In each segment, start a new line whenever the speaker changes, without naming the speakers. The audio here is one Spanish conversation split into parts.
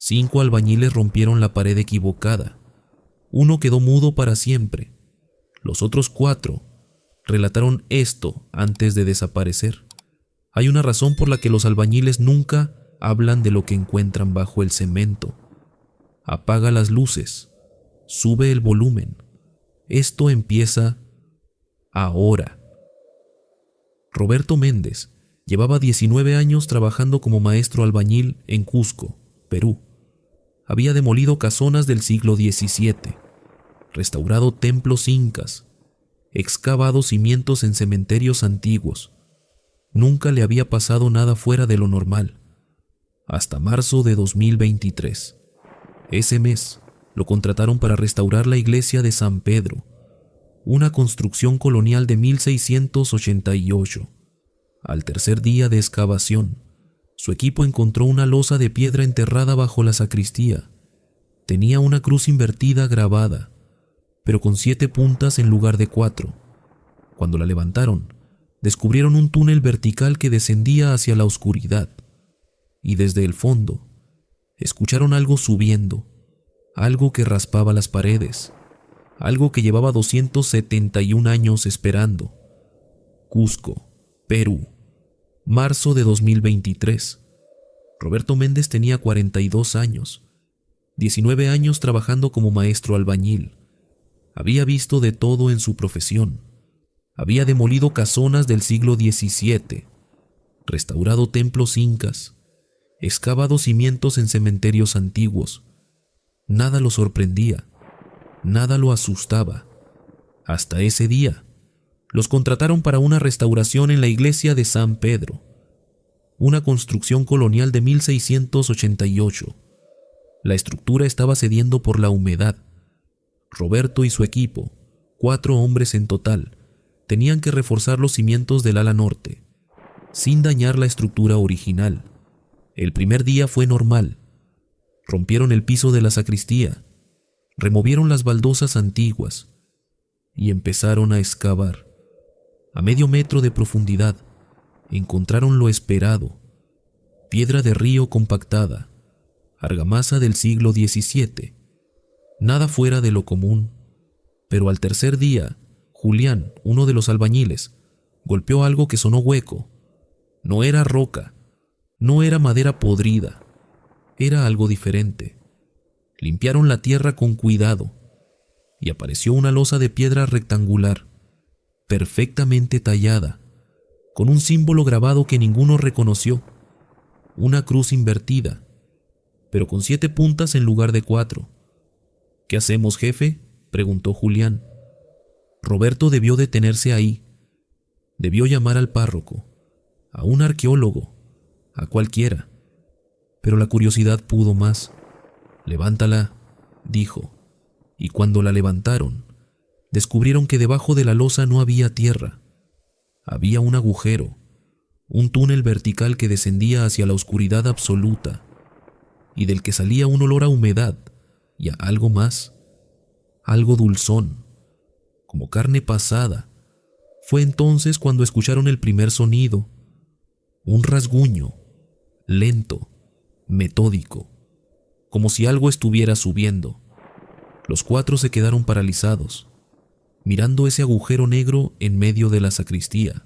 5 albañiles rompieron la pared equivocada. Uno quedó mudo para siempre. Los otros 4 relataron esto antes de desaparecer. Hay una razón por la que los albañiles nunca hablan de lo que encuentran bajo el cemento. Apaga las luces, sube el volumen. Esto empieza ahora. Roberto Méndez llevaba 19 años trabajando como maestro albañil en Cusco, Perú. Había demolido casonas del siglo XVII, restaurado templos incas, excavado cimientos en cementerios antiguos. Nunca le había pasado nada fuera de lo normal, hasta marzo de 2023. Ese mes lo contrataron para restaurar la iglesia de San Pedro, una construcción colonial de 1688. Al tercer día de excavación, su equipo encontró una losa de piedra enterrada bajo la sacristía. Tenía una cruz invertida grabada, pero con 7 puntas en lugar de 4. Cuando la levantaron, descubrieron un túnel vertical que descendía hacia la oscuridad, y desde el fondo escucharon algo subiendo, algo que raspaba las paredes, algo que llevaba 271 años esperando. Cusco, Perú, marzo de 2023. Roberto Méndez tenía 42 años, 19 años trabajando como maestro albañil. Había visto de todo en su profesión. Había demolido casonas del siglo XVII, restaurado templos incas, excavado cimientos en cementerios antiguos. Nada lo sorprendía, nada lo asustaba. Hasta ese día, los contrataron para una restauración en la iglesia de San Pedro, una construcción colonial de 1688. La estructura estaba cediendo por la humedad. Roberto y su equipo, 4 hombres en total, tenían que reforzar los cimientos del ala norte, sin dañar la estructura original. El primer día fue normal. Rompieron el piso de la sacristía, removieron las baldosas antiguas y empezaron a excavar. A medio metro de profundidad, encontraron lo esperado: piedra de río compactada, argamasa del siglo XVII. Nada fuera de lo común. Pero al tercer día, Julián, uno de los albañiles, golpeó algo que sonó hueco. No era roca, no era madera podrida, era algo diferente. Limpiaron la tierra con cuidado y apareció una losa de piedra rectangular, perfectamente tallada, con un símbolo grabado que ninguno reconoció: una cruz invertida, pero con 7 puntas en lugar de 4. ¿Qué hacemos, jefe?, preguntó Julián. Roberto debió detenerse ahí. Debió llamar al párroco, a un arqueólogo, a cualquiera. Pero la curiosidad pudo más. «Levántala», dijo, y cuando la levantaron, descubrieron que debajo de la losa no había tierra. Había un agujero, un túnel vertical que descendía hacia la oscuridad absoluta, y del que salía un olor a humedad y a algo más, algo dulzón, como carne pasada. Fue entonces cuando escucharon el primer sonido, un rasguño, lento, metódico, como si algo estuviera subiendo. Los 4 se quedaron paralizados, mirando ese agujero negro en medio de la sacristía,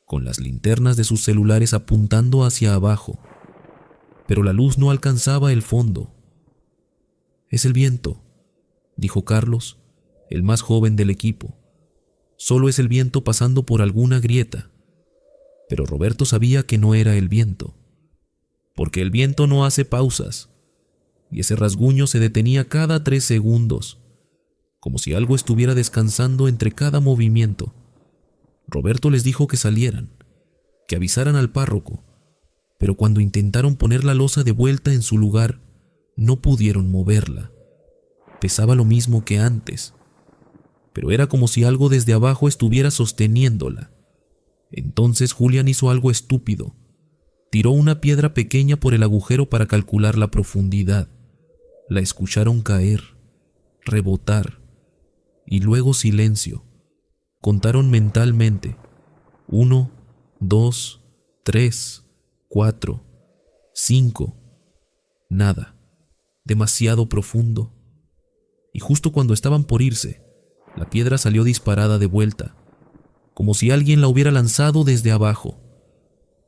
con las linternas de sus celulares apuntando hacia abajo, pero la luz no alcanzaba el fondo. «Es el viento», dijo Carlos, el más joven del equipo. «Solo es el viento pasando por alguna grieta». Pero Roberto sabía que no era el viento, porque el viento no hace pausas, y ese rasguño se detenía cada 3 segundos, como si algo estuviera descansando entre cada movimiento. Roberto les dijo que salieran, que avisaran al párroco, pero cuando intentaron poner la losa de vuelta en su lugar, no pudieron moverla. Pesaba lo mismo que antes, pero era como si algo desde abajo estuviera sosteniéndola. Entonces Julián hizo algo estúpido. Tiró una piedra pequeña por el agujero para calcular la profundidad. La escucharon caer, rebotar, y luego silencio. Contaron mentalmente: 1, 2, 3, 4, 5. Nada. demasiado profundo. Y justo cuando estaban por irse, la piedra salió disparada de vuelta, como si alguien la hubiera lanzado desde abajo.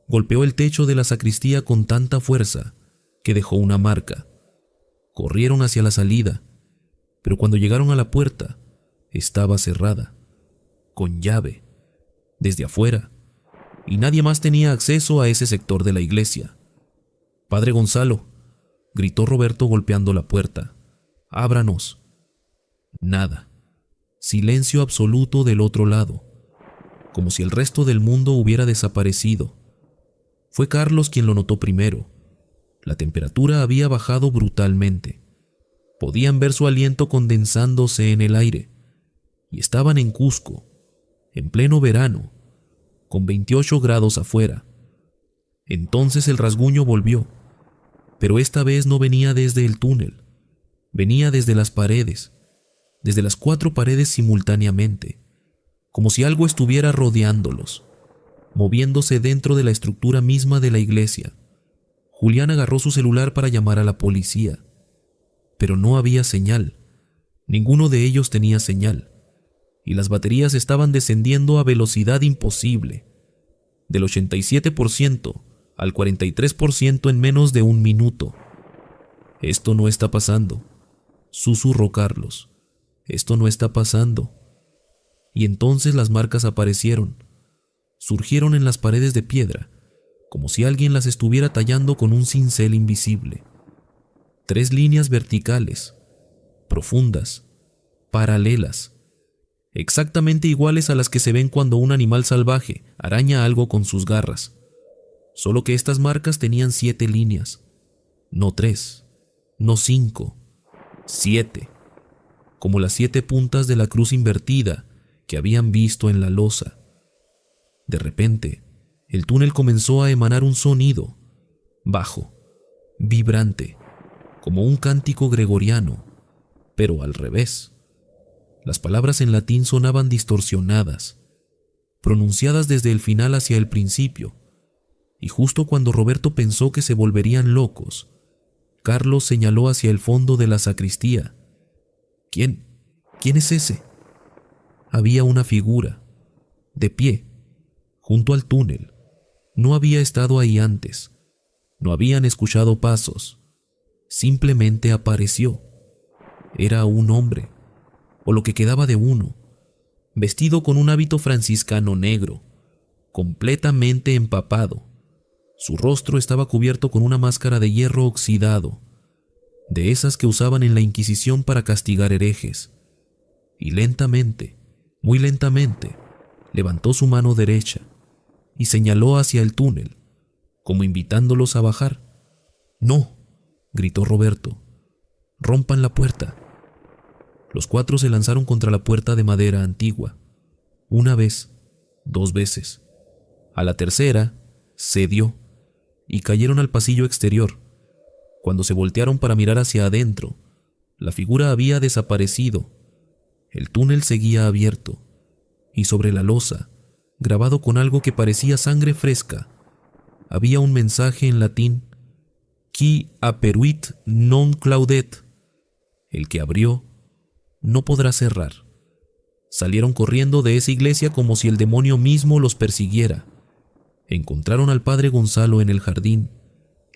Golpeó el techo de la sacristía con tanta fuerza que dejó una marca. Corrieron hacia la salida, pero cuando llegaron a la puerta, estaba cerrada, con llave, desde afuera, y nadie más tenía acceso a ese sector de la iglesia. «Padre Gonzalo», gritó Roberto golpeando la puerta, «ábranos». Nada. Silencio absoluto del otro lado, como si el resto del mundo hubiera desaparecido. Fue Carlos quien lo notó primero. La temperatura había bajado brutalmente. Podían ver su aliento condensándose en el aire. Y estaban en Cusco, en pleno verano, con 28 grados afuera. Entonces el rasguño volvió, pero esta vez no venía desde el túnel. Venía desde las paredes, desde las 4 paredes simultáneamente, como si algo estuviera rodeándolos, moviéndose dentro de la estructura misma de la iglesia. Julián agarró su celular para llamar a la policía, pero no había señal. Ninguno de ellos tenía señal, y las baterías estaban descendiendo a velocidad imposible, del 87% al 43% en menos de un minuto. «Esto no está pasando», susurró Carlos. «Esto no está pasando». Y entonces las marcas aparecieron. Surgieron en las paredes de piedra, como si alguien las estuviera tallando con un cincel invisible. 3 líneas verticales, profundas, paralelas, exactamente iguales a las que se ven cuando un animal salvaje araña algo con sus garras. Solo que estas marcas tenían 7 líneas, no 3, no 5, 7, como las 7 puntas de la cruz invertida que habían visto en la losa. De repente, el túnel comenzó a emanar un sonido, bajo, vibrante, como un cántico gregoriano, pero al revés. Las palabras en latín sonaban distorsionadas, pronunciadas desde el final hacia el principio, y justo cuando Roberto pensó que se volverían locos, Carlos señaló hacia el fondo de la sacristía. ¿Quién es ese? Había una figura, de pie, junto al túnel. No había estado ahí antes. No habían escuchado pasos. Simplemente apareció. Era un hombre, o lo que quedaba de uno, vestido con un hábito franciscano negro, completamente empapado. Su rostro estaba cubierto con una máscara de hierro oxidado, de esas que usaban en la Inquisición para castigar herejes. Y lentamente, muy lentamente, levantó su mano derecha y señaló hacia el túnel, como invitándolos a bajar. «¡No!», gritó Roberto. «¡Rompan la puerta!». Los 4 se lanzaron contra la puerta de madera antigua. Una vez, 2 veces. A la tercera, cedió, y cayeron al pasillo exterior. Cuando se voltearon para mirar hacia adentro, la figura había desaparecido. El túnel seguía abierto, y sobre la losa, grabado con algo que parecía sangre fresca, había un mensaje en latín: «Qui aperuit non claudet». El que abrió no podrá cerrar. Salieron corriendo de esa iglesia como si el demonio mismo los persiguiera. Encontraron al padre Gonzalo en el jardín,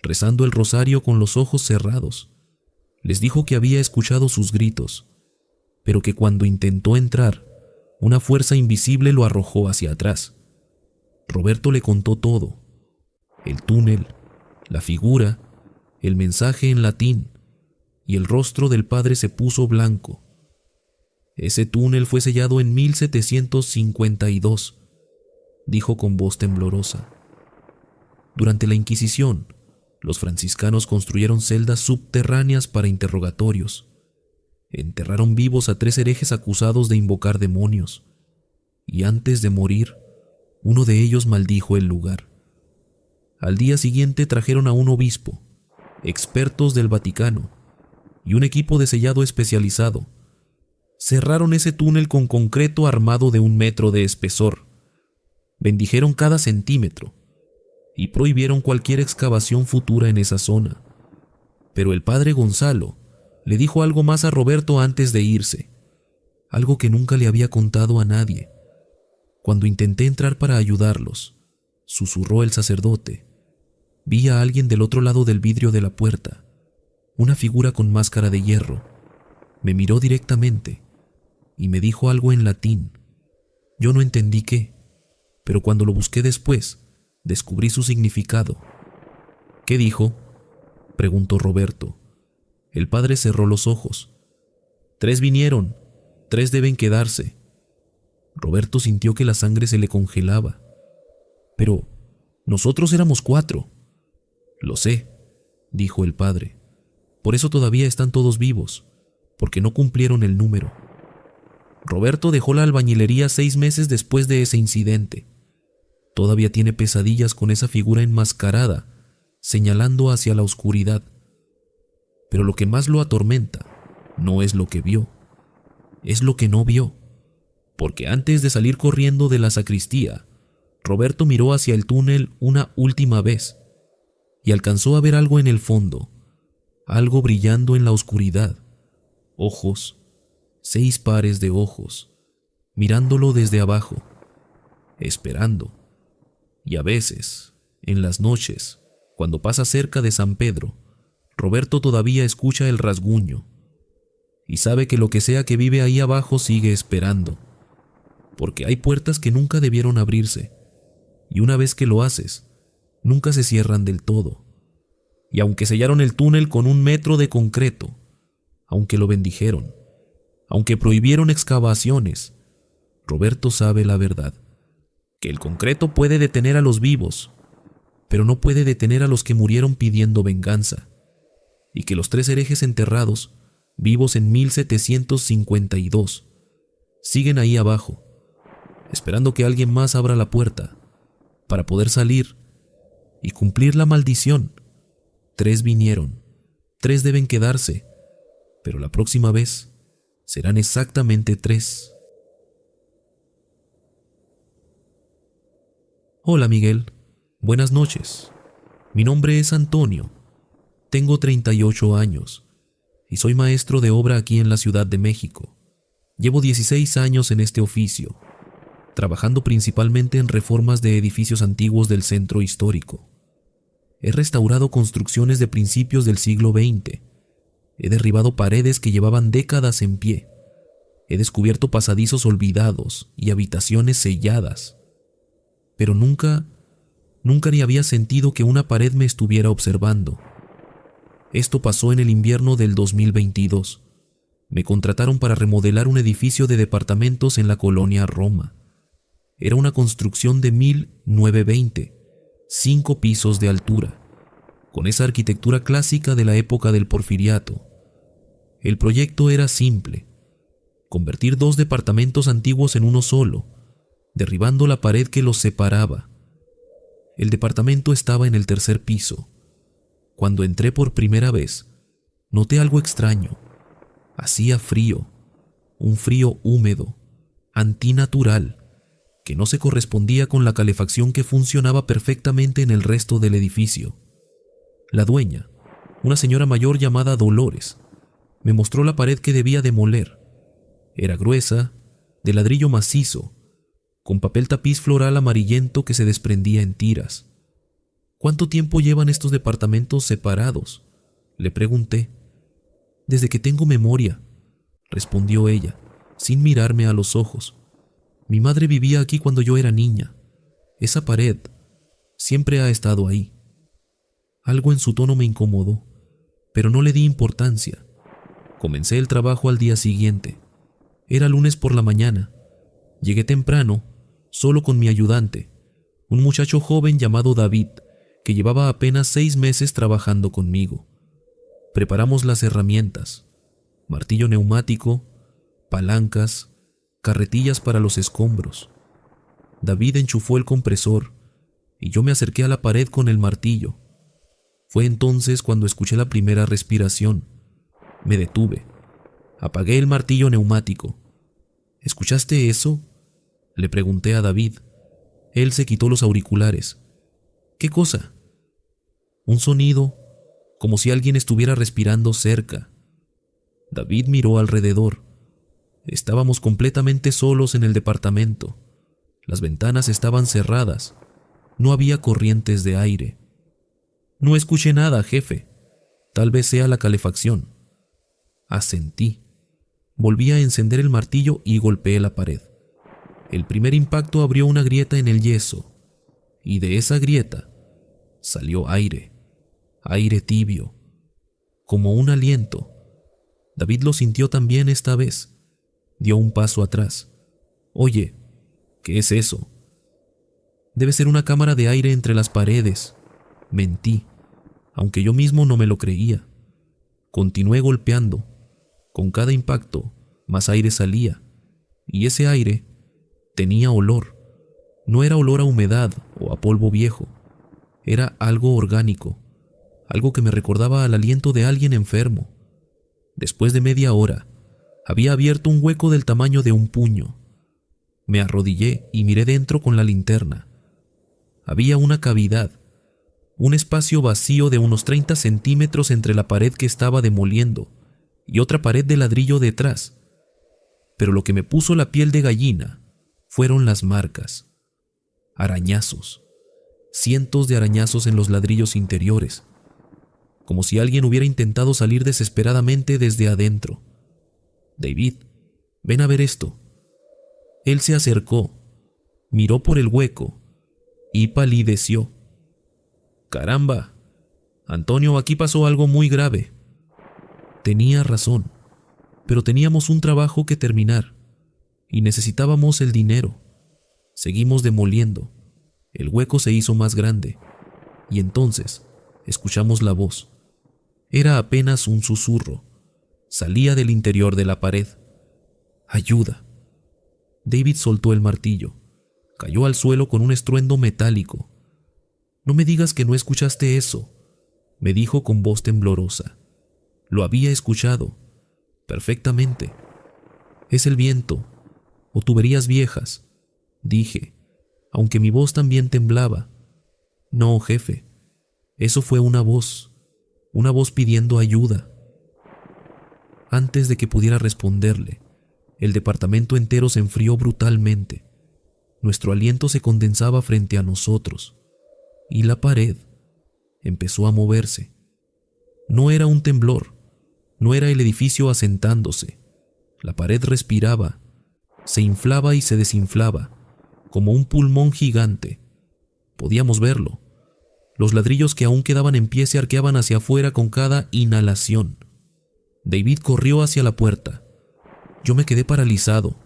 rezando el rosario con los ojos cerrados. Les dijo que había escuchado sus gritos, pero que cuando intentó entrar, una fuerza invisible lo arrojó hacia atrás. Roberto le contó todo: el túnel, la figura, el mensaje en latín, y el rostro del padre se puso blanco. «Ese túnel fue sellado en 1752», dijo con voz temblorosa. «Durante la Inquisición, los franciscanos construyeron celdas subterráneas para interrogatorios. Enterraron vivos a 3 herejes acusados de invocar demonios, y antes de morir, uno de ellos maldijo el lugar. Al día siguiente trajeron a un obispo, expertos del Vaticano, y un equipo de sellado especializado. Cerraron ese túnel con concreto armado de 1 metro de espesor. Bendijeron cada centímetro y prohibieron cualquier excavación futura en esa zona. Pero el padre Gonzalo le dijo algo más a Roberto antes de irse, algo que nunca le había contado a nadie. Cuando intenté entrar para ayudarlos, susurró el sacerdote, vi a alguien del otro lado del vidrio de la puerta, una figura con máscara de hierro. Me miró directamente y me dijo algo en latín. Yo no entendí qué, pero cuando lo busqué después, descubrí su significado. ¿Qué dijo?, preguntó Roberto. El padre cerró los ojos. 3 vinieron, 3 deben quedarse. Roberto sintió que la sangre se le congelaba. Pero nosotros éramos 4. Lo sé, dijo el padre. Por eso todavía están todos vivos, porque no cumplieron el número. Roberto dejó la albañilería 6 meses después de ese incidente. Todavía tiene pesadillas con esa figura enmascarada, señalando hacia la oscuridad. Pero lo que más lo atormenta no es lo que vio, es lo que no vio. Porque antes de salir corriendo de la sacristía, Roberto miró hacia el túnel una última vez y alcanzó a ver algo en el fondo, algo brillando en la oscuridad. Ojos, 6 pares de ojos, mirándolo desde abajo, esperando. Y a veces, en las noches, cuando pasa cerca de San Pedro, Roberto todavía escucha el rasguño y sabe que lo que sea que vive ahí abajo sigue esperando, porque hay puertas que nunca debieron abrirse, y una vez que lo haces, nunca se cierran del todo. Y aunque sellaron el túnel con 1 metro de concreto, aunque lo bendijeron, aunque prohibieron excavaciones, Roberto sabe la verdad, que el concreto puede detener a los vivos, pero no puede detener a los que murieron pidiendo venganza, y que los 3 herejes enterrados, vivos en 1752, siguen ahí abajo, esperando que alguien más abra la puerta para poder salir y cumplir la maldición. 3 vinieron, 3 deben quedarse, pero la próxima vez serán exactamente 3. Hola Miguel, buenas noches. Mi nombre es Antonio, tengo 38 años y soy maestro de obra aquí en la Ciudad de México. Llevo 16 años en este oficio, trabajando principalmente en reformas de edificios antiguos del centro histórico. He restaurado construcciones de principios del siglo XX. He derribado paredes que llevaban décadas en pie. He descubierto pasadizos olvidados y habitaciones selladas. Pero nunca ni había sentido que una pared me estuviera observando. Esto pasó en el invierno del 2022. Me contrataron para remodelar un edificio de departamentos en la colonia Roma. Era una construcción de 1920, 5 pisos de altura, con esa arquitectura clásica de la época del Porfiriato. El proyecto era simple: convertir 2 departamentos antiguos en uno solo, derribando la pared que los separaba. El departamento estaba en el 3er piso. Cuando entré por primera vez, noté algo extraño. Hacía frío, un frío húmedo, antinatural, que no se correspondía con la calefacción que funcionaba perfectamente en el resto del edificio. La dueña, una señora mayor llamada Dolores, me mostró la pared que debía demoler. Era gruesa, de ladrillo macizo, con papel tapiz floral amarillento que se desprendía en tiras. ¿Cuánto tiempo llevan estos departamentos separados?, le pregunté. Desde que tengo memoria, respondió ella, sin mirarme a los ojos. Mi madre vivía aquí cuando yo era niña. Esa pared siempre ha estado ahí. Algo en su tono me incomodó, pero no le di importancia. Comencé el trabajo al día siguiente. Era lunes por la mañana. Llegué temprano, solo con mi ayudante, un muchacho joven llamado David, que llevaba apenas 6 meses trabajando conmigo. Preparamos las herramientas: martillo neumático, palancas, carretillas para los escombros. David enchufó el compresor y yo me acerqué a la pared con el martillo. Fue entonces cuando escuché la primera respiración. Me detuve. Apagué el martillo neumático. ¿Escuchaste eso?, le pregunté a David. Él se quitó los auriculares. ¿Qué cosa? Un sonido como si alguien estuviera respirando cerca. David miró alrededor. Estábamos completamente solos en el departamento. Las ventanas estaban cerradas. No había corrientes de aire. No escuché nada, jefe. Tal vez sea la calefacción. Asentí. Volví a encender el martillo y golpeé la pared. El primer impacto abrió una grieta en el yeso, y de esa grieta salió aire, aire tibio, como un aliento. David lo sintió también esta vez. Dio un paso atrás. Oye, ¿qué es eso? Debe ser una cámara de aire entre las paredes. Mentí, aunque yo mismo no me lo creía. Continué golpeando. Con cada impacto, más aire salía, y ese aire tenía olor. No era olor a humedad o a polvo viejo. Era algo orgánico, algo que me recordaba al aliento de alguien enfermo. Después de media hora, había abierto un hueco del tamaño de un puño. Me arrodillé y miré dentro con la linterna. Había una cavidad, un espacio vacío de unos 30 centímetros entre la pared que estaba demoliendo y otra pared de ladrillo detrás. Pero lo que me puso la piel de gallina fueron las marcas. Arañazos. Cientos de arañazos en los ladrillos interiores, como si alguien hubiera intentado salir desesperadamente desde adentro. David, ven a ver esto. Él se acercó, miró por el hueco y palideció. Caramba, Antonio, aquí pasó algo muy grave. Tenía razón, pero teníamos un trabajo que terminar y necesitábamos el dinero. Seguimos demoliendo. El hueco se hizo más grande y entonces escuchamos la voz. Era apenas un susurro. Salía del interior de la pared. ¡Ayuda! David soltó el martillo. Cayó al suelo con un estruendo metálico. No me digas que no escuchaste eso, me dijo con voz temblorosa. Lo había escuchado, perfectamente. Es el viento, o tuberías viejas, dije, aunque mi voz también temblaba. No, jefe, eso fue una voz pidiendo ayuda. Antes de que pudiera responderle, el departamento entero se enfrió brutalmente. Nuestro aliento se condensaba frente a nosotros, y la pared empezó a moverse. No era un temblor, no era el edificio asentándose. La pared respiraba, se inflaba y se desinflaba, como un pulmón gigante. Podíamos verlo. Los ladrillos que aún quedaban en pie se arqueaban hacia afuera con cada inhalación. David corrió hacia la puerta. Yo me quedé paralizado,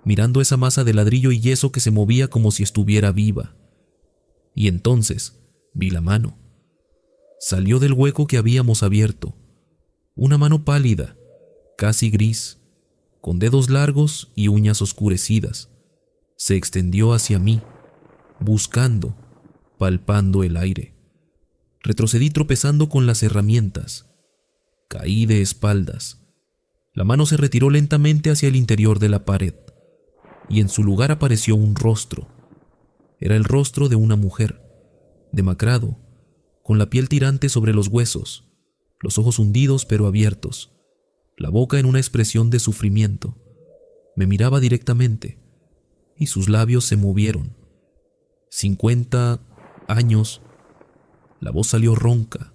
mirando esa masa de ladrillo y yeso que se movía como si estuviera viva. Y entonces vi la mano. Salió del hueco que habíamos abierto. Una mano pálida, casi gris, con dedos largos y uñas oscurecidas. Se extendió hacia mí, buscando, palpando el aire. Retrocedí tropezando con las herramientas. Caí de espaldas. La mano se retiró lentamente hacia el interior de la pared, y en su lugar apareció un rostro. Era el rostro de una mujer, demacrado, con la piel tirante sobre los huesos, los ojos hundidos pero abiertos, la boca en una expresión de sufrimiento. Me miraba directamente, y sus labios se movieron. 50 años. La voz salió ronca,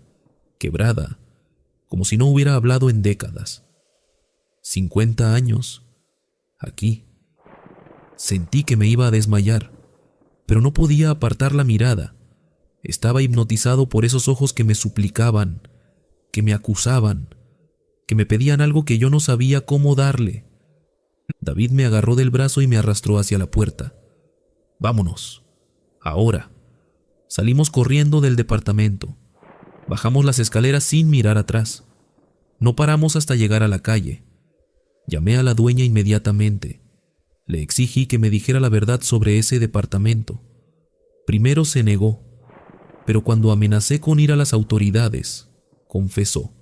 quebrada, como si no hubiera hablado en décadas. 50 años. Aquí. Sentí que me iba a desmayar, pero no podía apartar la mirada. Estaba hipnotizado por esos ojos que me suplicaban, que me acusaban, que me pedían algo que yo no sabía cómo darle. David me agarró del brazo y me arrastró hacia la puerta. Vámonos. Ahora. Salimos corriendo del departamento. Bajamos las escaleras sin mirar atrás. No paramos hasta llegar a la calle. Llamé a la dueña inmediatamente. Le exigí que me dijera la verdad sobre ese departamento. Primero se negó, pero cuando amenacé con ir a las autoridades, confesó.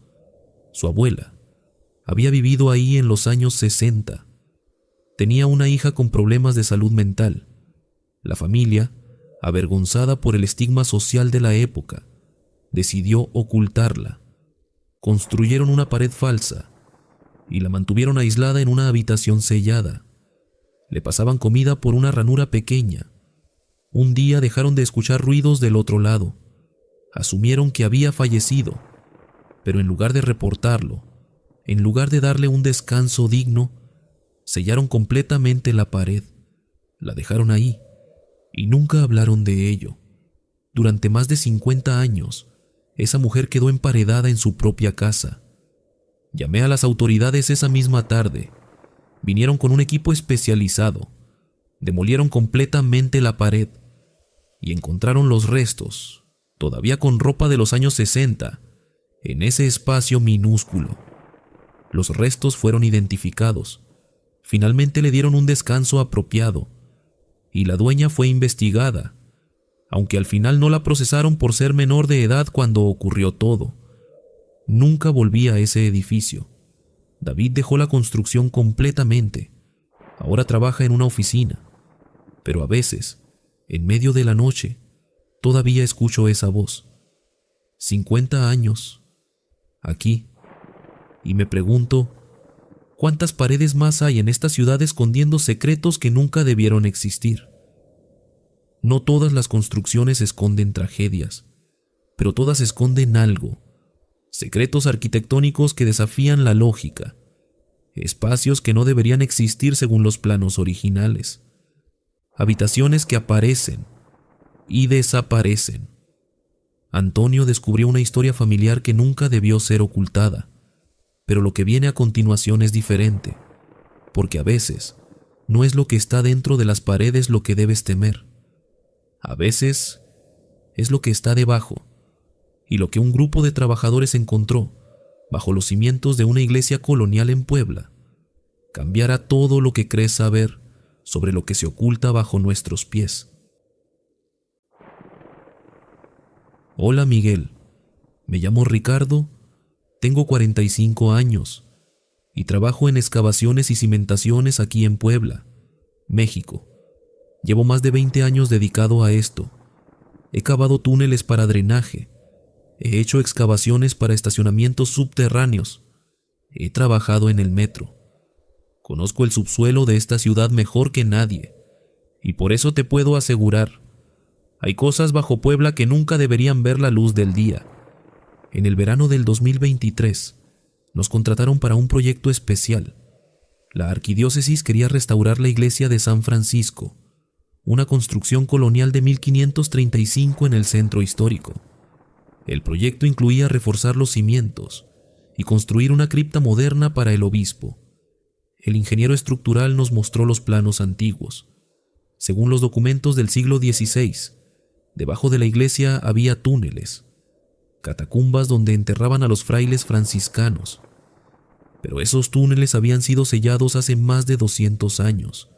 Su abuela había vivido ahí en los años 60. Tenía una hija con problemas de salud mental. La familia, avergonzada por el estigma social de la época, decidió ocultarla. Construyeron una pared falsa y la mantuvieron aislada en una habitación sellada. Le pasaban comida por una ranura pequeña. Un día dejaron de escuchar ruidos del otro lado. Asumieron que había fallecido, pero en lugar de reportarlo, en lugar de darle un descanso digno, sellaron completamente la pared. La dejaron ahí y nunca hablaron de ello. Durante más de 50 años, esa mujer quedó emparedada en su propia casa. Llamé a las autoridades esa misma tarde. Vinieron con un equipo especializado. Demolieron completamente la pared y encontraron los restos, todavía con ropa de los años 60, en ese espacio minúsculo. Los restos fueron identificados. Finalmente le dieron un descanso apropiado y la dueña fue investigada, aunque al final no la procesaron por ser menor de edad cuando ocurrió todo. Nunca volví a ese edificio. David dejó la construcción completamente. Ahora trabaja en una oficina, pero a veces, en medio de la noche, todavía escucho esa voz. 50 años, aquí, y me pregunto, ¿cuántas paredes más hay en esta ciudad escondiendo secretos que nunca debieron existir? No todas las construcciones esconden tragedias, pero todas esconden algo. Secretos arquitectónicos que desafían la lógica. Espacios que no deberían existir según los planos originales. Habitaciones que aparecen y desaparecen. Antonio descubrió una historia familiar que nunca debió ser ocultada, pero lo que viene a continuación es diferente, porque a veces no es lo que está dentro de las paredes lo que debes temer. A veces es lo que está debajo, y lo que un grupo de trabajadores encontró bajo los cimientos de una iglesia colonial en Puebla cambiará todo lo que crees saber sobre lo que se oculta bajo nuestros pies. Hola Miguel, me llamo Ricardo, tengo 45 años y trabajo en excavaciones y cimentaciones aquí en Puebla, México. Llevo más de 20 años dedicado a esto. He cavado túneles para drenaje. He hecho excavaciones para estacionamientos subterráneos. He trabajado en el metro. Conozco el subsuelo de esta ciudad mejor que nadie. Y por eso te puedo asegurar, hay cosas bajo Puebla que nunca deberían ver la luz del día. En el verano del 2023, nos contrataron para un proyecto especial. La arquidiócesis quería restaurar la iglesia de San Francisco, una construcción colonial de 1535 en el centro histórico. El proyecto incluía reforzar los cimientos y construir una cripta moderna para el obispo. El ingeniero estructural nos mostró los planos antiguos. Según los documentos del siglo XVI, debajo de la iglesia había túneles, catacumbas donde enterraban a los frailes franciscanos. Pero esos túneles habían sido sellados hace más de 200 años.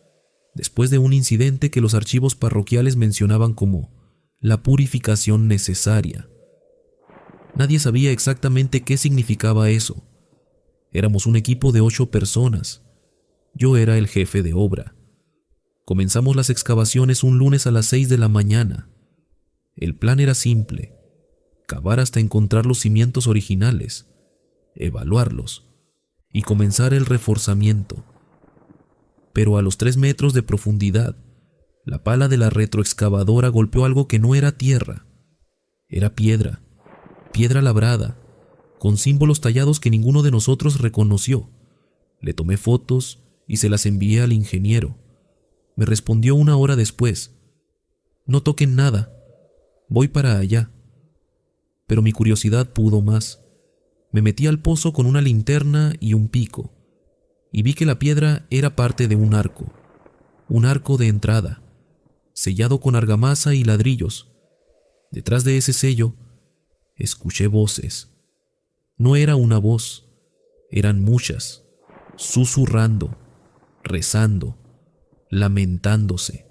Después de un incidente que los archivos parroquiales mencionaban como la purificación necesaria. Nadie sabía exactamente qué significaba eso. Éramos un equipo de 8 personas. Yo era el jefe de obra. Comenzamos las excavaciones un lunes a las 6 de la mañana. El plan era simple: cavar hasta encontrar los cimientos originales, evaluarlos y comenzar el reforzamiento. Pero a los 3 metros de profundidad, la pala de la retroexcavadora golpeó algo que no era tierra. Era piedra labrada, con símbolos tallados que ninguno de nosotros reconoció. Le tomé fotos y se las envié al ingeniero. Me respondió 1 hora después: no toquen nada, voy para allá. Pero mi curiosidad pudo más. Me metí al pozo con una linterna y un pico, y vi que la piedra era parte de un arco de entrada, sellado con argamasa y ladrillos. Detrás de ese sello, escuché voces. No era una voz, eran muchas, susurrando, rezando, lamentándose.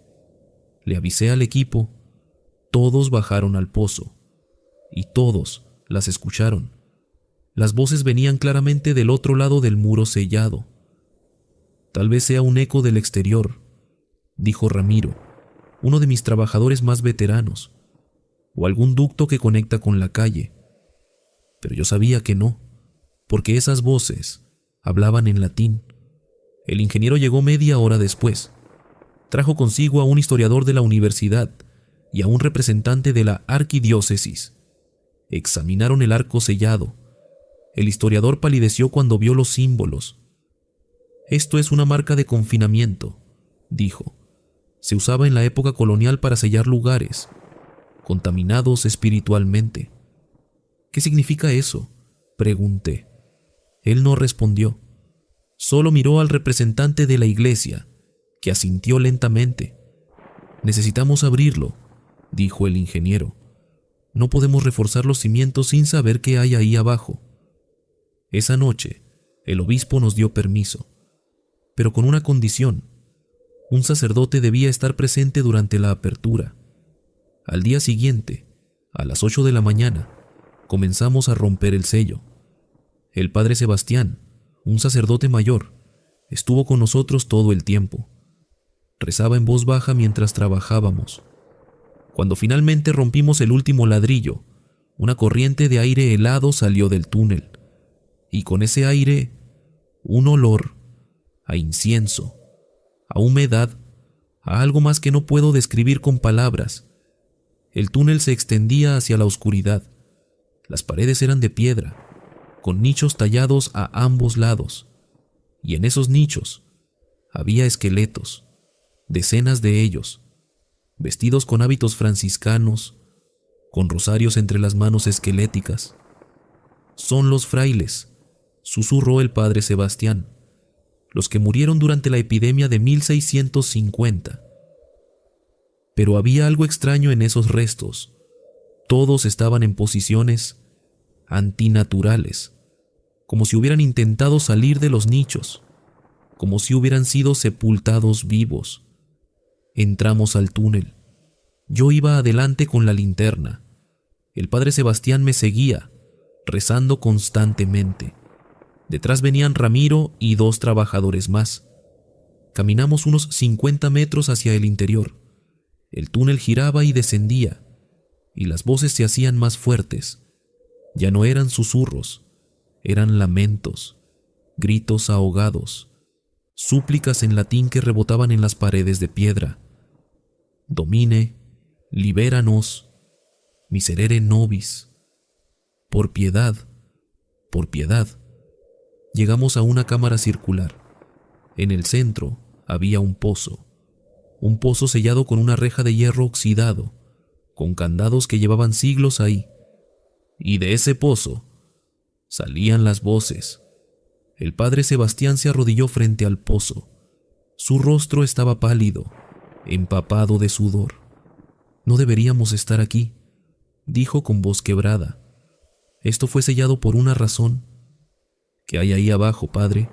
Le avisé al equipo, todos bajaron al pozo, y todos las escucharon. Las voces venían claramente del otro lado del muro sellado. Tal vez sea un eco del exterior, dijo Ramiro, uno de mis trabajadores más veteranos, o algún ducto que conecta con la calle. Pero yo sabía que no. porque esas voces hablaban en latín. El ingeniero llegó media hora después. Trajo consigo a un historiador de la universidad y a un representante de la arquidiócesis. Examinaron el arco sellado. El historiador palideció cuando vio los símbolos. «Esto es una marca de confinamiento», dijo. «Se usaba en la época colonial para sellar lugares contaminados espiritualmente». «¿Qué significa eso?», pregunté. Él no respondió. Solo miró al representante de la iglesia, que asintió lentamente. «Necesitamos abrirlo», dijo el ingeniero. «No podemos reforzar los cimientos sin saber qué hay ahí abajo». Esa noche, el obispo nos dio permiso, pero con una condición. Un sacerdote debía estar presente durante la apertura. Al día siguiente, a las 8 de la mañana, comenzamos a romper el sello. El padre Sebastián, un sacerdote mayor, estuvo con nosotros todo el tiempo. Rezaba en voz baja mientras trabajábamos. Cuando finalmente rompimos el último ladrillo, una corriente de aire helado salió del túnel, y con ese aire, un olor a incienso, a humedad, a algo más que no puedo describir con palabras. El túnel se extendía hacia la oscuridad. Las paredes eran de piedra, con nichos tallados a ambos lados, y en esos nichos había esqueletos, decenas de ellos, vestidos con hábitos franciscanos, con rosarios entre las manos esqueléticas. «Son los frailes», susurró el padre Sebastián, «los que murieron durante la epidemia de 1650. Pero había algo extraño en esos restos. Todos estaban en posiciones antinaturales, como si hubieran intentado salir de los nichos, como si hubieran sido sepultados vivos. Entramos al túnel. Yo iba adelante con la linterna. El padre Sebastián me seguía, rezando constantemente. Detrás venían Ramiro y 2 trabajadores más. Caminamos unos 50 metros hacia el interior. El túnel giraba y descendía, y las voces se hacían más fuertes. Ya no eran susurros, eran lamentos, gritos ahogados, súplicas en latín que rebotaban en las paredes de piedra. «Domine, libéranos, miserere nobis». Por piedad, por piedad. Llegamos a una cámara circular. En el centro había un pozo sellado con una reja de hierro oxidado, con candados que llevaban siglos ahí. Y de ese pozo salían las voces. El padre Sebastián se arrodilló frente al pozo. Su rostro estaba pálido, empapado de sudor. «No deberíamos estar aquí», dijo con voz quebrada. «Esto fue sellado por una razón». «¿Qué hay ahí abajo, padre?»,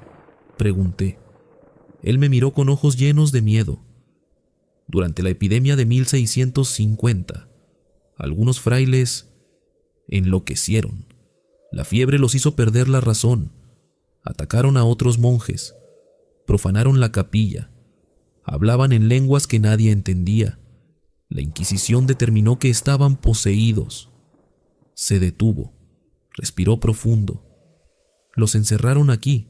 pregunté. Él me miró con ojos llenos de miedo. Durante la epidemia de 1650, algunos frailes enloquecieron. La fiebre los hizo perder la razón. Atacaron a otros monjes, profanaron la capilla, hablaban en lenguas que nadie entendía. La Inquisición determinó que estaban poseídos. Se detuvo, respiró profundo. Los encerraron aquí,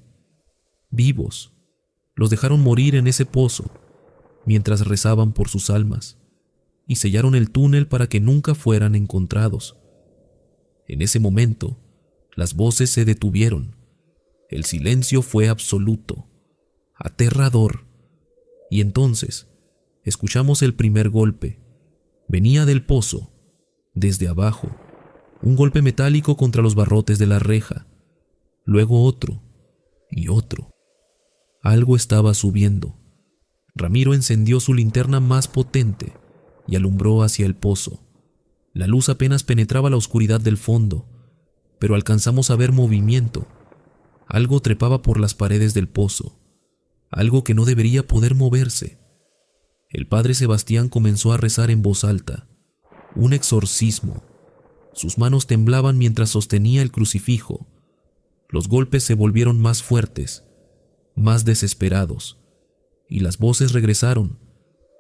vivos. Los dejaron morir en ese pozo, mientras rezaban por sus almas, y sellaron el túnel para que nunca fueran encontrados. En ese momento, las voces se detuvieron. El silencio fue absoluto, aterrador. Y entonces, escuchamos el primer golpe. Venía del pozo, desde abajo, un golpe metálico contra los barrotes de la reja. Luego otro, y otro. Algo estaba subiendo. Ramiro encendió su linterna más potente y alumbró hacia el pozo. La luz apenas penetraba la oscuridad del fondo, pero alcanzamos a ver movimiento. Algo trepaba por las paredes del pozo, algo que no debería poder moverse. El padre Sebastián comenzó a rezar en voz alta, un exorcismo. Sus manos temblaban mientras sostenía el crucifijo. Los golpes se volvieron más fuertes, más desesperados, y las voces regresaron,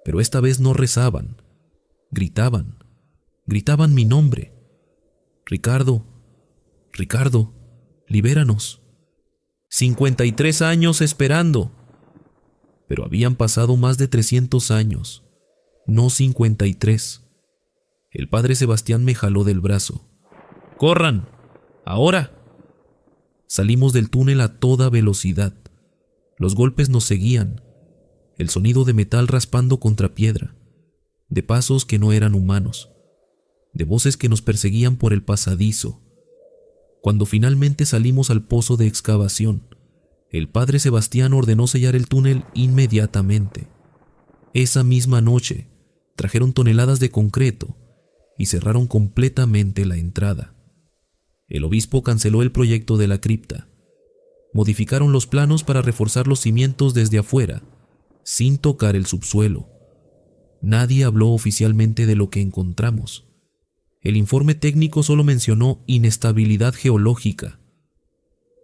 pero esta vez no rezaban, gritaban mi nombre. «Ricardo, Ricardo, libéranos». 53 años esperando. Pero habían pasado más de 300 años, no 53. El padre Sebastián me jaló del brazo. ¡Corran! ¡Ahora! Salimos del túnel a toda velocidad. Los golpes nos seguían, el sonido de metal raspando contra piedra, de pasos que no eran humanos, de voces que nos perseguían por el pasadizo. Cuando finalmente salimos al pozo de excavación, el padre Sebastián ordenó sellar el túnel inmediatamente. Esa misma noche, trajeron toneladas de concreto y cerraron completamente la entrada. El obispo canceló el proyecto de la cripta. Modificaron los planos para reforzar los cimientos desde afuera, sin tocar el subsuelo. Nadie habló oficialmente de lo que encontramos. El informe técnico solo mencionó inestabilidad geológica.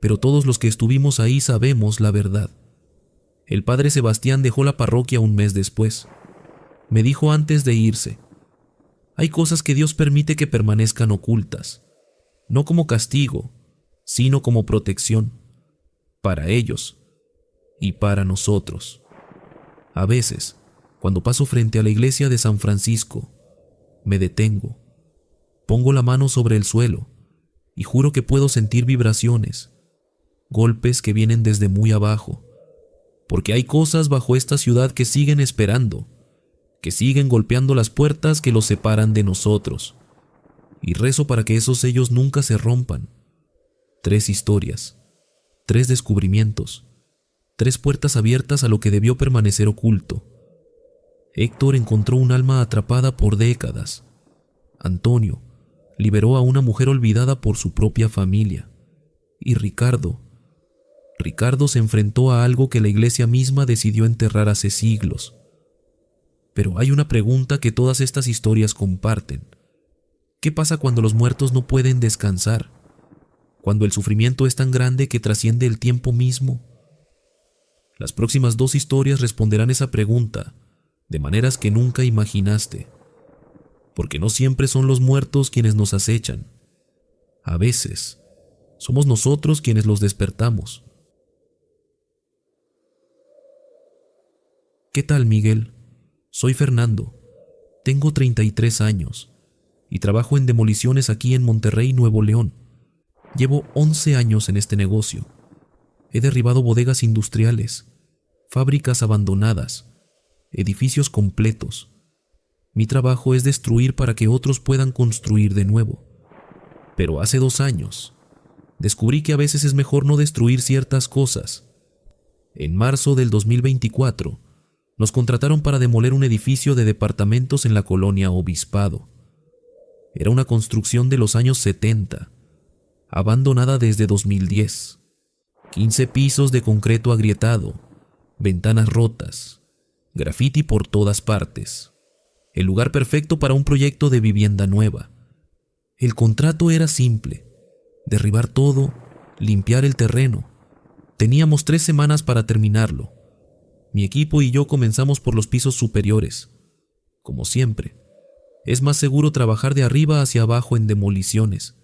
Pero todos los que estuvimos ahí sabemos la verdad. El padre Sebastián dejó la parroquia un mes después. Me dijo antes de irse: hay cosas que Dios permite que permanezcan ocultas, no como castigo, sino como protección, para ellos y para nosotros. A veces, cuando paso frente a la iglesia de San Francisco, me detengo, pongo la mano sobre el suelo y juro que puedo sentir vibraciones, golpes que vienen desde muy abajo, porque hay cosas bajo esta ciudad que siguen esperando, que siguen golpeando las puertas que los separan de nosotros, y rezo para que esos sellos nunca se rompan. 3 historias, 3 descubrimientos, 3 puertas abiertas a lo que debió permanecer oculto. Héctor encontró un alma atrapada por décadas. Antonio liberó a una mujer olvidada por su propia familia. Y Ricardo se enfrentó a algo que la iglesia misma decidió enterrar hace siglos. Pero hay una pregunta que todas estas historias comparten. ¿Qué pasa cuando los muertos no pueden descansar? Cuando el sufrimiento es tan grande que trasciende el tiempo mismo. Las próximas 2 historias responderán esa pregunta de maneras que nunca imaginaste. Porque no siempre son los muertos quienes nos acechan. A veces, somos nosotros quienes los despertamos. ¿Qué tal, Miguel? Soy Fernando. Tengo 33 años y trabajo en demoliciones aquí en Monterrey, Nuevo León. Llevo 11 años en este negocio. He derribado bodegas industriales, fábricas abandonadas, edificios completos. Mi trabajo es destruir para que otros puedan construir de nuevo. Pero hace 2 años, descubrí que a veces es mejor no destruir ciertas cosas. En marzo del 2024, nos contrataron para demoler un edificio de departamentos en la colonia Obispado. Era una construcción de los años 70, abandonada desde 2010. 15 pisos de concreto agrietado, ventanas rotas, grafiti por todas partes. El lugar perfecto para un proyecto de vivienda nueva. El contrato era simple: derribar todo, limpiar el terreno. Teníamos 3 semanas para terminarlo. Mi equipo y yo comenzamos por los pisos superiores. Como siempre, es más seguro trabajar de arriba hacia abajo en demoliciones.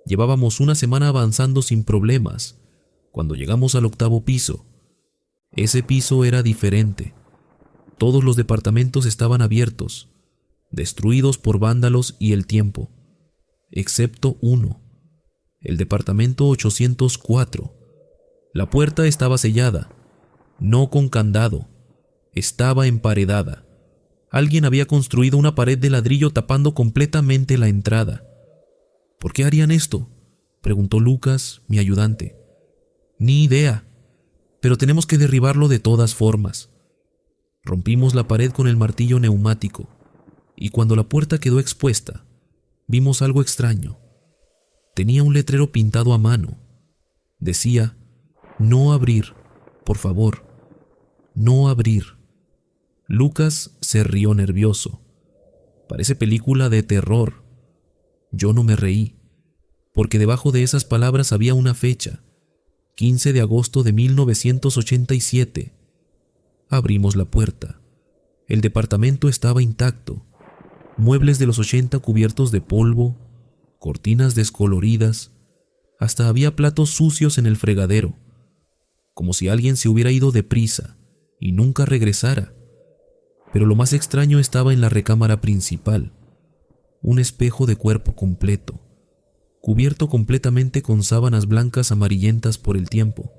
Llevábamos una semana avanzando sin problemas. Cuando llegamos al 8º piso, ese piso era diferente. Todos los departamentos estaban abiertos, destruidos por vándalos y el tiempo, excepto uno, el departamento 804. La puerta estaba sellada, no con candado, estaba emparedada. Alguien había construido una pared de ladrillo tapando completamente la entrada. ¿Por qué harían esto?, preguntó Lucas, mi ayudante. Ni idea, pero tenemos que derribarlo de todas formas. Rompimos la pared con el martillo neumático, y cuando la puerta quedó expuesta, vimos algo extraño. Tenía un letrero pintado a mano. Decía: no abrir, por favor, no abrir. Lucas se rió nervioso. Parece película de terror. Yo no me reí, porque debajo de esas palabras había una fecha: 15 de agosto de 1987. Abrimos la puerta. El departamento estaba intacto. Muebles de los 80 cubiertos de polvo, cortinas descoloridas, hasta había platos sucios en el fregadero. como si alguien se hubiera ido deprisa y nunca regresara. Pero lo más extraño estaba en la recámara principal, un espejo de cuerpo completo, cubierto completamente con sábanas blancas amarillentas por el tiempo,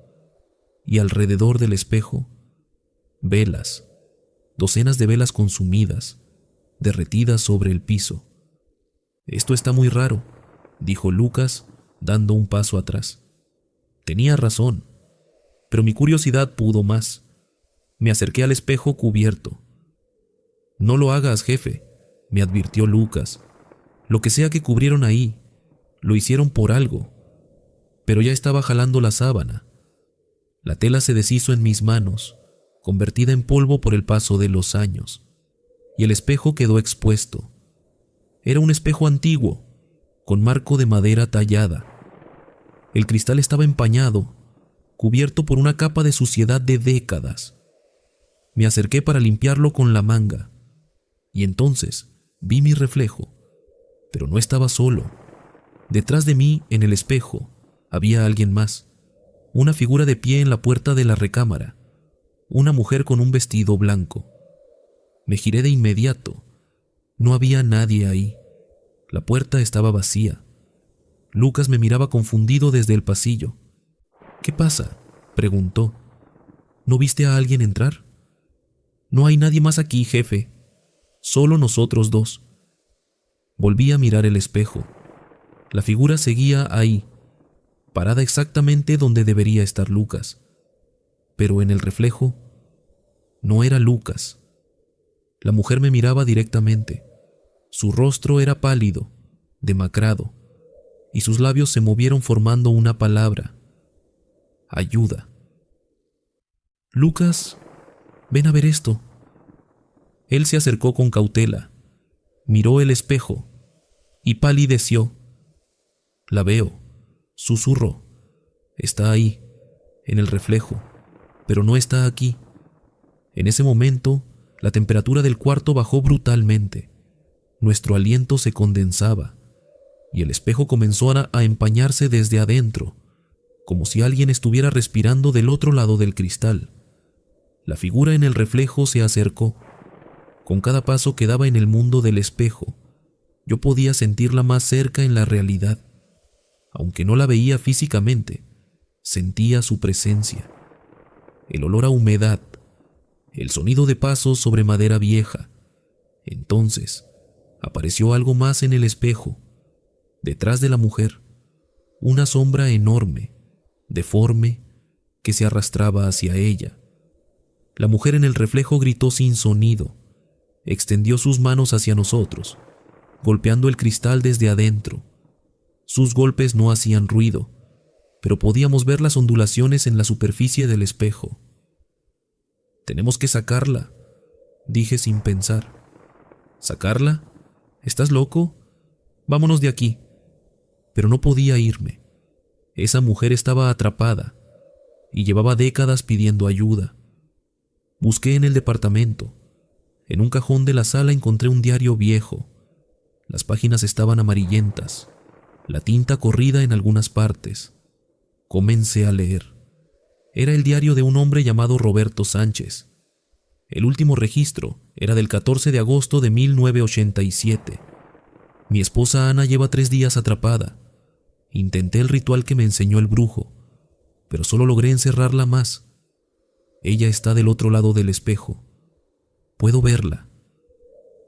y alrededor del espejo, velas, docenas de velas consumidas, derretidas sobre el piso. «Esto está muy raro», dijo Lucas, dando un paso atrás. Tenía razón, pero mi curiosidad pudo más. Me acerqué al espejo cubierto. «No lo hagas, jefe», me advirtió Lucas. «Lo que sea que cubrieron ahí, lo hicieron por algo». Pero ya estaba jalando la sábana. La tela se deshizo en mis manos, convertida en polvo por el paso de los años, y el espejo quedó expuesto. Era un espejo antiguo, con marco de madera tallada. El cristal estaba empañado, cubierto por una capa de suciedad de décadas. Me acerqué para limpiarlo con la manga, y entonces vi mi reflejo, pero no estaba solo. Detrás de mí, en el espejo, había alguien más, una figura de pie en la puerta de la recámara, una mujer con un vestido blanco. Me giré de inmediato. No había nadie ahí. La puerta estaba vacía. Lucas me miraba confundido desde el pasillo. «¿Qué pasa?», preguntó. «¿No viste a alguien entrar?». «No hay nadie más aquí, jefe. Solo nosotros dos». Volví a mirar el espejo. La figura seguía ahí, parada exactamente donde debería estar Lucas. Pero en el reflejo no era Lucas. La mujer me miraba directamente. Su rostro era pálido, demacrado, y sus labios se movieron formando una palabra: ayuda. «Lucas, ven a ver esto». Él se acercó con cautela, miró el espejo y palideció. «La veo», susurró. «Está ahí, en el reflejo, pero no está aquí». En ese momento, la temperatura del cuarto bajó brutalmente. Nuestro aliento se condensaba, y el espejo comenzó a empañarse desde adentro, como si alguien estuviera respirando del otro lado del cristal. La figura en el reflejo se acercó. Con cada paso que daba en el mundo del espejo, yo podía sentirla más cerca en la realidad. Aunque no la veía físicamente, sentía su presencia. El olor a humedad, el sonido de pasos sobre madera vieja. Entonces, apareció algo más en el espejo. Detrás de la mujer, una sombra enorme, deforme, que se arrastraba hacia ella. La mujer en el reflejo gritó sin sonido. Extendió sus manos hacia nosotros, golpeando el cristal desde adentro. Sus golpes no hacían ruido, pero podíamos ver las ondulaciones en la superficie del espejo. «Tenemos que sacarla», dije sin pensar. «¿Sacarla? ¿Estás loco? Vámonos de aquí». Pero no podía irme. Esa mujer estaba atrapada y llevaba décadas pidiendo ayuda. Busqué en el departamento. En un cajón de la sala encontré un diario viejo. Las páginas estaban amarillentas, la tinta corrida en algunas partes. Comencé a leer. Era el diario de un hombre llamado Roberto Sánchez. El último registro era del 14 de agosto de 1987. Mi esposa Ana lleva 3 días atrapada. Intenté el ritual que me enseñó el brujo, pero solo logré encerrarla más. Ella está del otro lado del espejo. Puedo verla.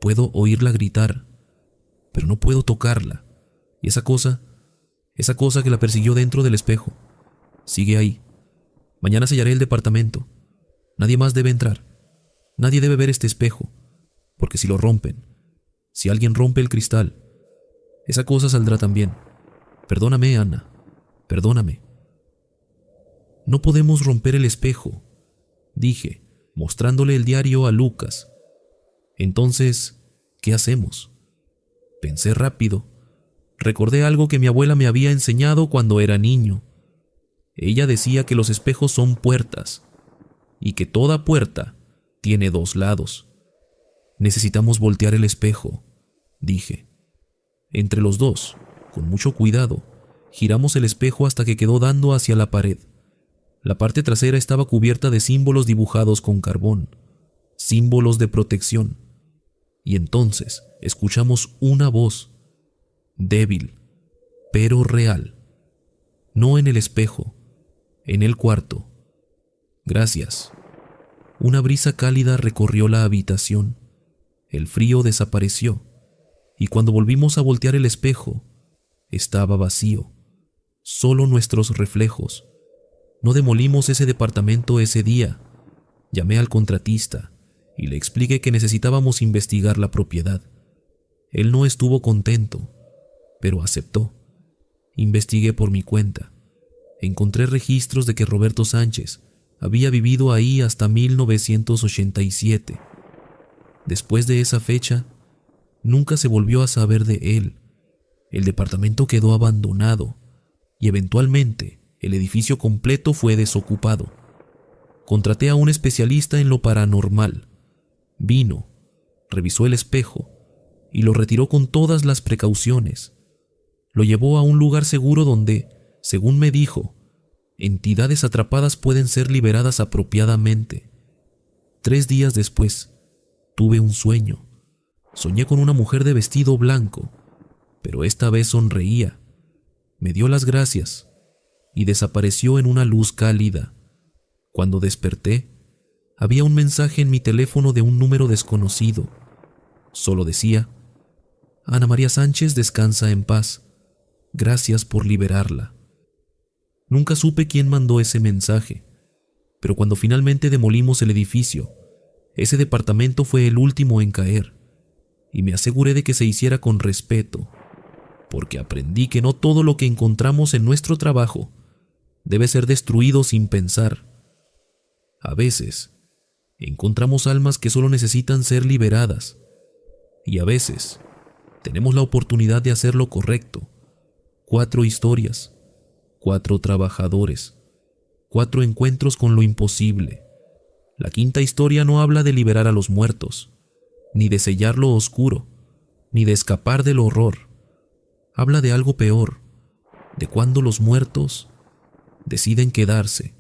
Puedo oírla gritar, pero no puedo tocarla. Y esa cosa que la persiguió dentro del espejo, sigue ahí. Mañana sellaré el departamento. Nadie más debe entrar. Nadie debe ver este espejo, porque si lo rompen, si alguien rompe el cristal, esa cosa saldrá también. Perdóname, Ana. Perdóname». «No podemos romper el espejo», dije, mostrándole el diario a Lucas. «Entonces, ¿qué hacemos?». Pensé rápido. Recordé algo que mi abuela me había enseñado cuando era niño. Ella decía que los espejos son puertas, y que toda puerta tiene 2 lados. «Necesitamos voltear el espejo», dije. Entre los dos, con mucho cuidado, giramos el espejo hasta que quedó dando hacia la pared. La parte trasera estaba cubierta de símbolos dibujados con carbón, símbolos de protección. Y entonces escuchamos una voz, débil, pero real. No en el espejo, en el cuarto. Gracias. Una brisa cálida recorrió la habitación. El frío desapareció, y cuando volvimos a voltear el espejo, estaba vacío. Solo nuestros reflejos. No demolimos ese departamento ese día. Llamé al contratista y le expliqué que necesitábamos investigar la propiedad. Él no estuvo contento, pero aceptó. Investigué por mi cuenta. Encontré registros de que Roberto Sánchez había vivido ahí hasta 1987. Después de esa fecha, nunca se volvió a saber de él. El departamento quedó abandonado y eventualmente el edificio completo fue desocupado. Contraté a un especialista en lo paranormal. Vino, revisó el espejo y lo retiró con todas las precauciones. Lo llevó a un lugar seguro donde, según me dijo, entidades atrapadas pueden ser liberadas apropiadamente. 3 días después, tuve un sueño. Soñé con una mujer de vestido blanco, pero esta vez sonreía. Me dio las gracias y desapareció en una luz cálida. Cuando desperté, había un mensaje en mi teléfono de un número desconocido. Solo decía: Ana María Sánchez descansa en paz. Gracias por liberarla. Nunca supe quién mandó ese mensaje, pero cuando finalmente demolimos el edificio, ese departamento fue el último en caer, y me aseguré de que se hiciera con respeto, porque aprendí que no todo lo que encontramos en nuestro trabajo debe ser destruido sin pensar. A veces, encontramos almas que solo necesitan ser liberadas, y a veces tenemos la oportunidad de hacer lo correcto. 4 historias, 4 trabajadores, 4 encuentros con lo imposible. La 5ª historia no habla de liberar a los muertos, ni de sellar lo oscuro, ni de escapar del horror. Habla de algo peor, de cuando los muertos deciden quedarse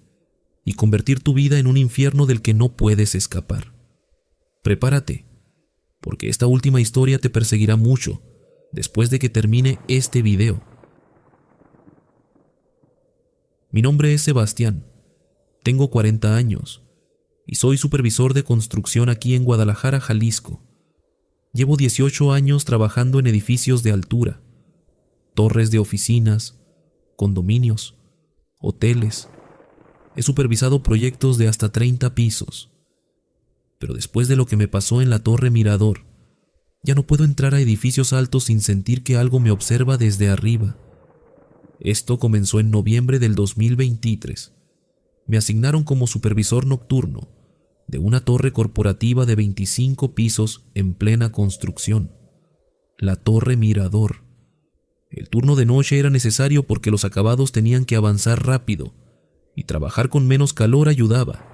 y convertir tu vida en un infierno del que no puedes escapar. Prepárate, porque esta última historia te perseguirá mucho después de que termine este video. Mi nombre es Sebastián, tengo 40 años y soy supervisor de construcción aquí en Guadalajara, Jalisco. Llevo 18 años trabajando en edificios de altura, torres de oficinas, condominios, hoteles. He supervisado proyectos de hasta 30 pisos. Pero después de lo que me pasó en la Torre Mirador, ya no puedo entrar a edificios altos sin sentir que algo me observa desde arriba. Esto comenzó en noviembre del 2023. Me asignaron como supervisor nocturno de una torre corporativa de 25 pisos en plena construcción, la Torre Mirador. El turno de noche era necesario porque los acabados tenían que avanzar rápido y trabajar con menos calor ayudaba.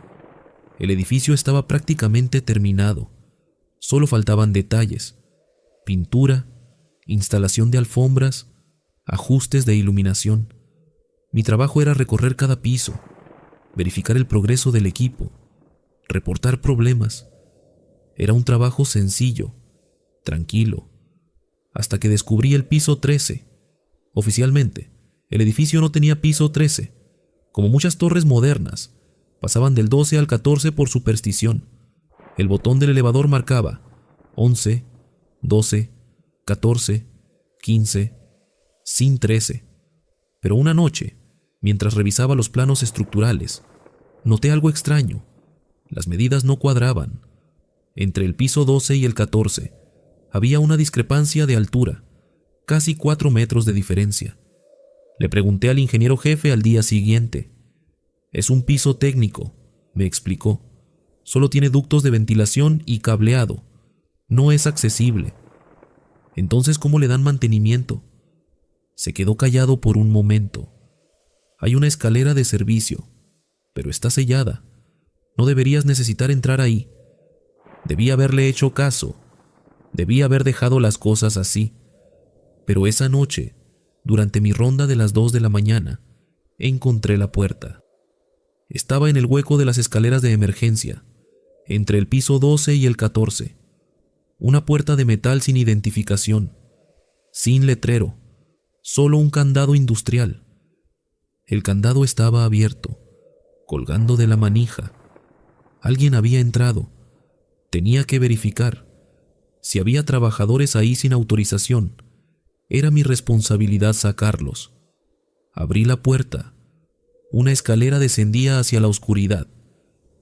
El edificio estaba prácticamente terminado. Solo faltaban detalles: pintura, instalación de alfombras, ajustes de iluminación. Mi trabajo era recorrer cada piso, verificar el progreso del equipo, reportar problemas. Era un trabajo sencillo, tranquilo, hasta que descubrí el piso 13. Oficialmente, el edificio no tenía piso 13. Como muchas torres modernas, pasaban del 12 al 14 por superstición. El botón del elevador marcaba 11, 12, 14, 15, sin 13. Pero una noche, mientras revisaba los planos estructurales, noté algo extraño. Las medidas no cuadraban. Entre el piso 12 y el 14 había una discrepancia de altura, casi 4 metros de diferencia. Le pregunté al ingeniero jefe al día siguiente. Es un piso técnico, me explicó. Solo tiene ductos de ventilación y cableado. No es accesible. Entonces, ¿cómo le dan mantenimiento? Se quedó callado por un momento. Hay una escalera de servicio, pero está sellada. No deberías necesitar entrar ahí. Debí haberle hecho caso. Debí haber dejado las cosas así. Pero esa noche, durante mi ronda de las 2 de la mañana, encontré la puerta. Estaba en el hueco de las escaleras de emergencia, entre el piso 12 y el 14. Una puerta de metal sin identificación, sin letrero, solo un candado industrial. El candado estaba abierto, colgando de la manija. Alguien había entrado. Tenía que verificar. Si había trabajadores ahí sin autorización, era mi responsabilidad sacarlos. Abrí la puerta. Una escalera descendía hacia la oscuridad.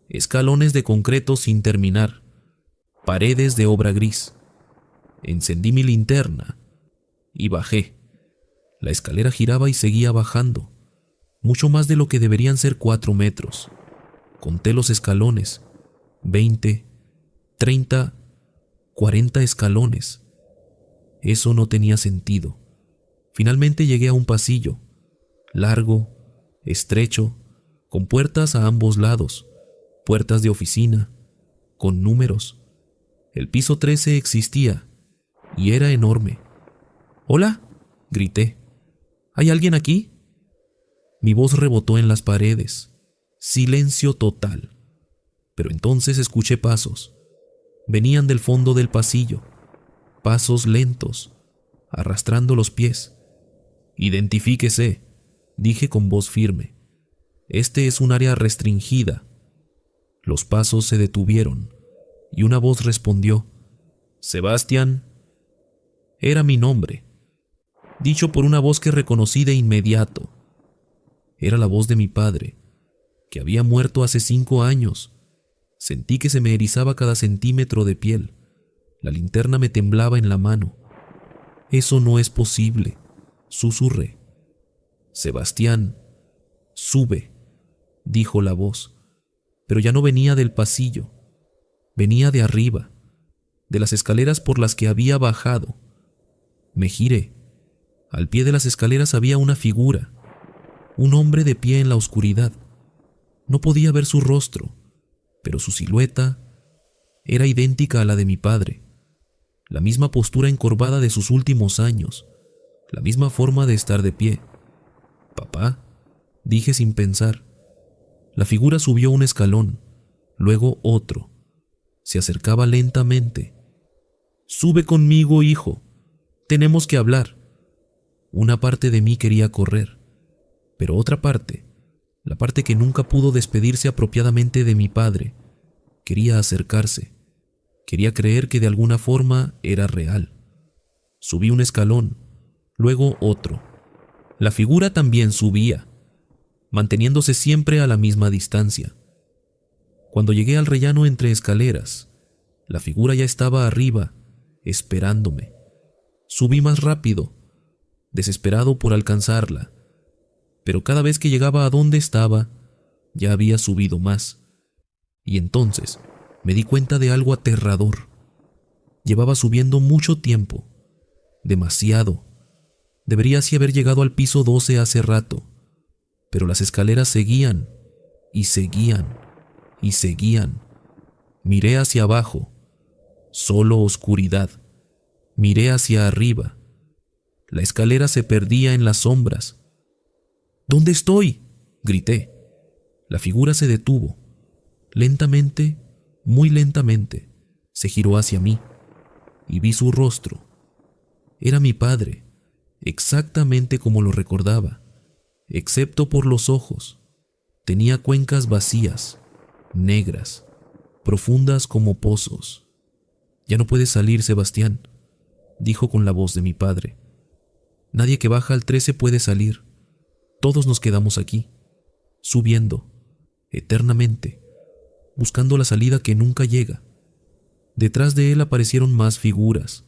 Escalones de concreto sin terminar. Paredes de obra gris. Encendí mi linterna y bajé. La escalera giraba y seguía bajando, mucho más de lo que deberían ser 4 metros. Conté los escalones, 20, 30, 40 escalones. Eso no tenía sentido. Finalmente llegué a un pasillo, largo, estrecho, con puertas a ambos lados, puertas de oficina, con números. El piso 13 existía y era enorme. «¿Hola?», grité. «¿Hay alguien aquí?». Mi voz rebotó en las paredes. Silencio total. Pero entonces escuché pasos. Venían del fondo del pasillo. Pasos lentos, arrastrando los pies. «Identifíquese», dije con voz firme. «Este es un área restringida». Los pasos se detuvieron y una voz respondió: «Sebastián». Era mi nombre, dicho por una voz que reconocí de inmediato. Era la voz de mi padre, que había muerto hace 5 años. Sentí que se me erizaba cada centímetro de piel. La linterna me temblaba en la mano. «Eso no es posible», susurré. «Sebastián, sube», dijo la voz, pero ya no venía del pasillo. Venía de arriba, de las escaleras por las que había bajado. Me giré. Al pie de las escaleras había una figura, un hombre de pie en la oscuridad. No podía ver su rostro, pero su silueta era idéntica a la de mi padre. La misma postura encorvada de sus últimos años, la misma forma de estar de pie. «Papá», dije sin pensar. La figura subió un escalón, luego otro. Se acercaba lentamente. «Sube conmigo, hijo. Tenemos que hablar». Una parte de mí quería correr, pero otra parte, la parte que nunca pudo despedirse apropiadamente de mi padre, quería acercarse. Quería creer que de alguna forma era real. Subí un escalón, luego otro. La figura también subía, manteniéndose siempre a la misma distancia. Cuando llegué al rellano entre escaleras, la figura ya estaba arriba, esperándome. Subí más rápido, desesperado por alcanzarla, pero cada vez que llegaba a donde estaba, ya había subido más. Y entonces me di cuenta de algo aterrador. Llevaba subiendo mucho tiempo, demasiado. Debería así haber llegado al piso 12 hace rato, pero las escaleras seguían, y seguían, y seguían. Miré hacia abajo, solo oscuridad. Miré hacia arriba. La escalera se perdía en las sombras. «¿Dónde estoy?», grité. La figura se detuvo. Lentamente, muy lentamente, se giró hacia mí y vi su rostro. Era mi padre, exactamente como lo recordaba, excepto por los ojos. Tenía cuencas vacías, negras, profundas como pozos. «Ya no puedes salir, Sebastián», dijo con la voz de mi padre. «Nadie que baja al 13 puede salir. Todos nos quedamos aquí, subiendo, eternamente, buscando la salida que nunca llega». Detrás de él aparecieron más figuras,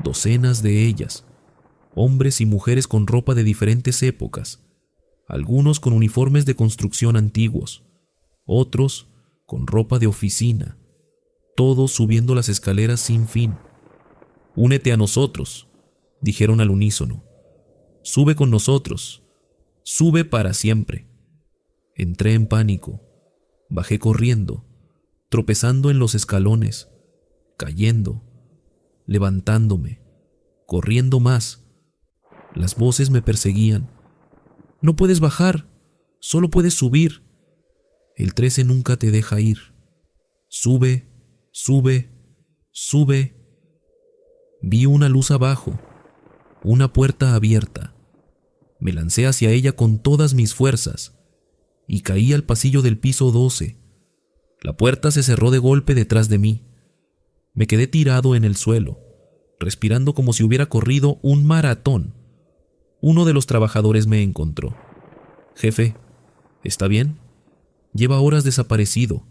docenas de ellas, hombres y mujeres con ropa de diferentes épocas, algunos con uniformes de construcción antiguos, otros con ropa de oficina, todos subiendo las escaleras sin fin. «Únete a nosotros», dijeron al unísono. «Sube con nosotros. Sube para siempre». Entré en pánico. Bajé corriendo, tropezando en los escalones, cayendo, levantándome, corriendo más. Las voces me perseguían. «No puedes bajar, solo puedes subir». El 13 nunca te deja ir. Sube, sube, sube. Vi una luz abajo, una puerta abierta. Me lancé hacia ella con todas mis fuerzas y caí al pasillo del piso 12. La puerta se cerró de golpe detrás de mí. Me quedé tirado en el suelo, respirando como si hubiera corrido un maratón. Uno de los trabajadores me encontró. «Jefe, ¿está bien? Lleva horas desaparecido.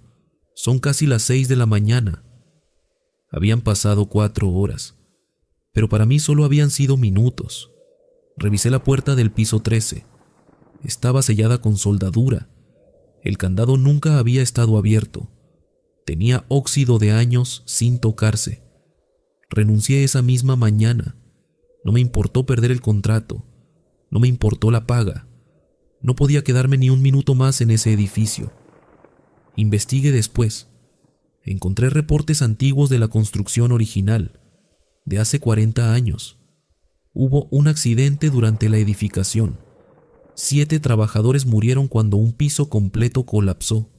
Son casi las 6 de la mañana». Habían pasado 4 horas, pero para mí solo habían sido minutos. Revisé la puerta del piso 13. Estaba sellada con soldadura. El candado nunca había estado abierto. Tenía óxido de años sin tocarse. Renuncié esa misma mañana. No me importó perder el contrato. No me importó la paga. No podía quedarme ni un minuto más en ese edificio. Investigué después. Encontré reportes antiguos de la construcción original, de hace 40 años. Hubo un accidente durante la edificación. 7 trabajadores murieron cuando un piso completo colapsó.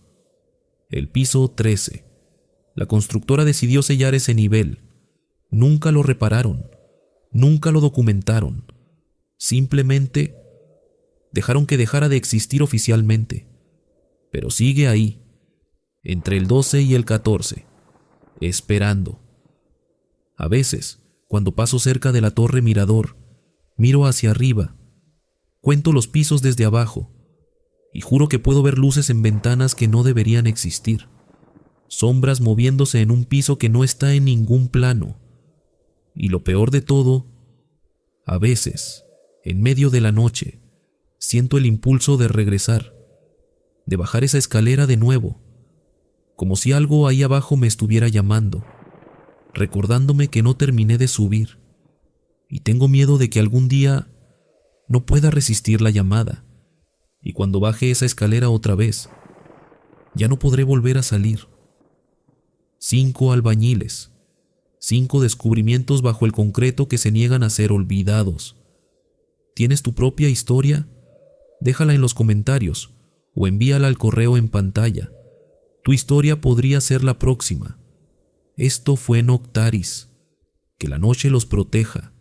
El piso 13. La constructora decidió sellar ese nivel. Nunca lo repararon. Nunca lo documentaron. Simplemente dejaron que dejara de existir oficialmente. Pero sigue ahí, entre el 12 y el 14, esperando. A veces, cuando paso cerca de la torre mirador, miro hacia arriba. Cuento los pisos desde abajo y juro que puedo ver luces en ventanas que no deberían existir, sombras moviéndose en un piso que no está en ningún plano. Y lo peor de todo, a veces, en medio de la noche, siento el impulso de regresar, de bajar esa escalera de nuevo, como si algo ahí abajo me estuviera llamando, recordándome que no terminé de subir, y tengo miedo de que algún día no pueda resistir la llamada, y cuando baje esa escalera otra vez, ya no podré volver a salir. 5 albañiles, 5 descubrimientos bajo el concreto que se niegan a ser olvidados. ¿Tienes tu propia historia? Déjala en los comentarios o envíala al correo en pantalla. Tu historia podría ser la próxima. Esto fue Noctaris. Que la noche los proteja.